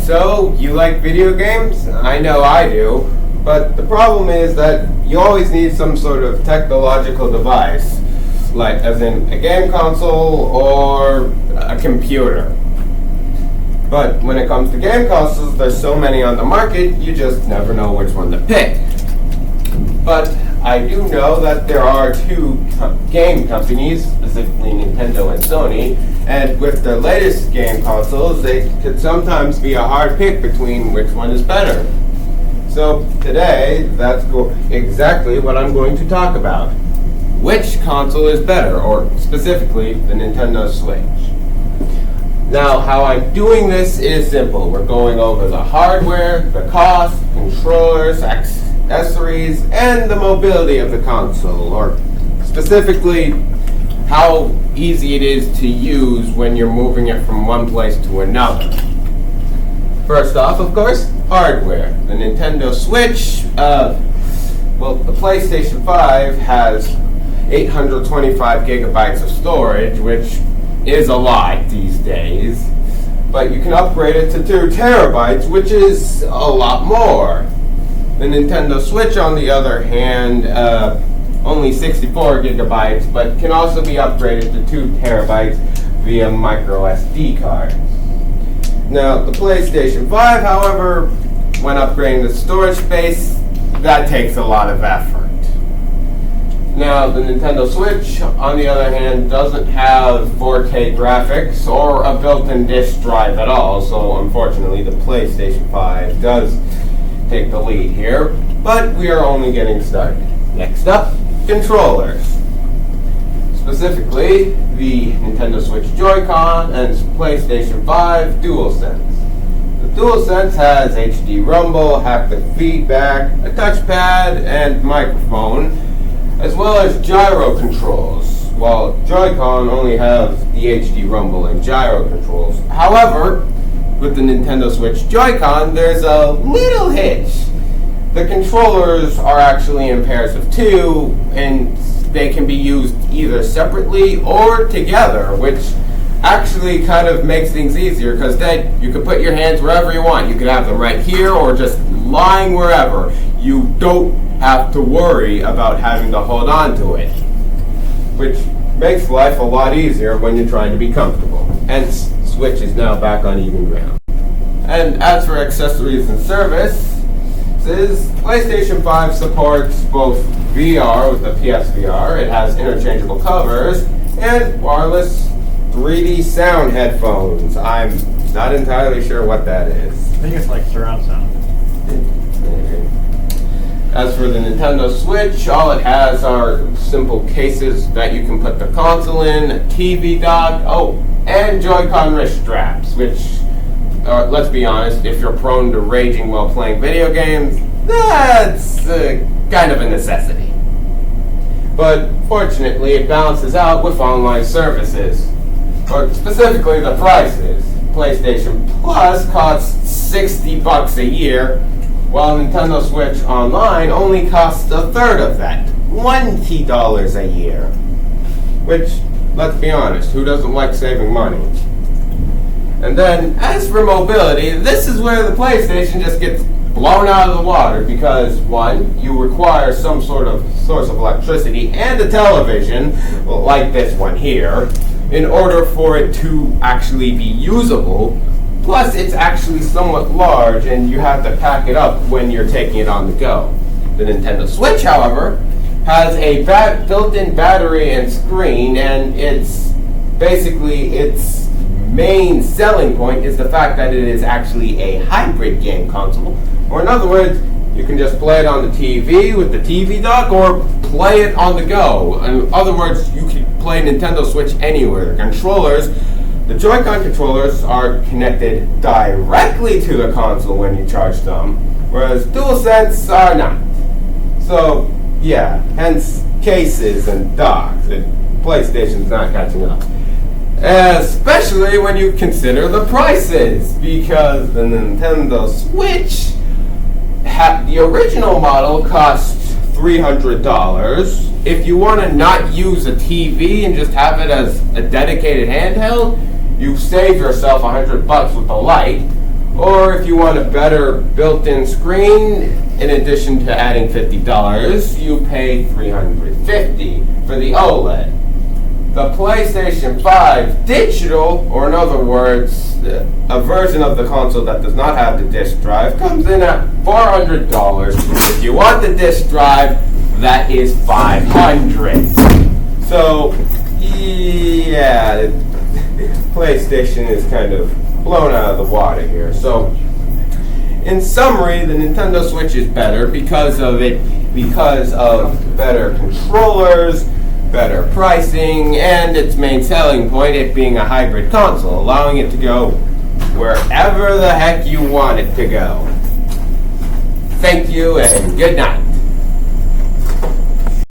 So, you like video games? I know I do. But the problem is that you always need some sort of technological device, like as in a game console or a computer. But when it comes to game consoles, there's so many on the market, you just never know which one to pick. But I do know that there are two game companies, specifically Nintendo and Sony, and with their latest game consoles, they could sometimes be a hard pick between which one is better. So today, that's exactly what I'm going to talk about. Which console is better, or specifically, the Nintendo Switch. Now, how I'm doing this is simple. We're going over the hardware, the cost, controllers, accessories, and the mobility of the console, or specifically, how easy it is to use when you're moving it from one place to another. First off, of course, hardware. The Nintendo Switch, the PlayStation 5 has 825 gigabytes of storage, which is a lot these days. But you can upgrade it to 2 terabytes, which is a lot more. The Nintendo Switch, on the other hand, only 64 gigabytes, but can also be upgraded to 2 terabytes via micro SD cards. Now, the PlayStation 5, however, when upgrading the storage space, that takes a lot of effort. Now, the Nintendo Switch, on the other hand, doesn't have 4K graphics or a built-in disk drive at all, so unfortunately the PlayStation 5 does take the lead here, but we are only getting started. Next up, controllers. Specifically, the Nintendo Switch Joy-Con and PlayStation 5 DualSense. The DualSense has HD rumble, haptic feedback, a touchpad, and microphone, as well as gyro controls, while Joy-Con only have the HD rumble and gyro controls. However, with the Nintendo Switch Joy-Con, there's a little hitch. The controllers are actually in pairs of 2, and they can be used either separately or together, which actually kind of makes things easier, because then you could put your hands wherever you want. You could have them right here or just lying wherever. You don't have to worry about having to hold on to it, which makes life a lot easier when you're trying to be comfortable. Hence, Switch is now back on even ground. And as for accessories and services, PlayStation 5 supports both VR with the PSVR, it has interchangeable covers, and wireless 3D sound headphones. I'm not entirely sure what that is. I think it's like surround sound. As for the Nintendo Switch, all it has are simple cases that you can put the console in, a TV dock, and Joy-Con wrist straps, which, let's be honest, if you're prone to raging while playing video games, that's kind of a necessity. But fortunately, it balances out with online services, or specifically the prices. PlayStation Plus costs $60 a year, while Nintendo Switch Online only costs a third of that, $20 a year. Which, let's be honest, who doesn't like saving money? And then, as for mobility, this is where the PlayStation just gets blown out of the water, because one, you require some sort of source of electricity and a television, like this one here, in order for it to actually be usable. Plus, it's actually somewhat large, and you have to pack it up when you're taking it on the go. The Nintendo Switch, however, has a built-in battery and screen, and its main selling point is the fact that it is actually a hybrid game console. Or in other words, you can just play it on the TV with the TV dock, or play it on the go. In other words, you can play Nintendo Switch anywhere. The Joy-Con controllers are connected directly to the console when you charge them, whereas DualSense are not. So, yeah, hence cases and docks. PlayStation's not catching up. Especially when you consider the prices, because the Nintendo Switch, the original model costs $300. If you want to not use a TV and just have it as a dedicated handheld, you save yourself $100 with the light. Or if you want a better built-in screen, in addition to adding $50, you pay $350 for the OLED. The PlayStation 5 digital, or in other words, a version of the console that does not have the disc drive, comes in at $400. If you want the disc drive, that is $500. So, yeah, PlayStation is kind of blown out of the water here. So, in summary, the Nintendo Switch is better because of better controllers, better pricing, and its main selling point, it being a hybrid console, allowing it to go wherever the heck you want it to go. Thank you and good night.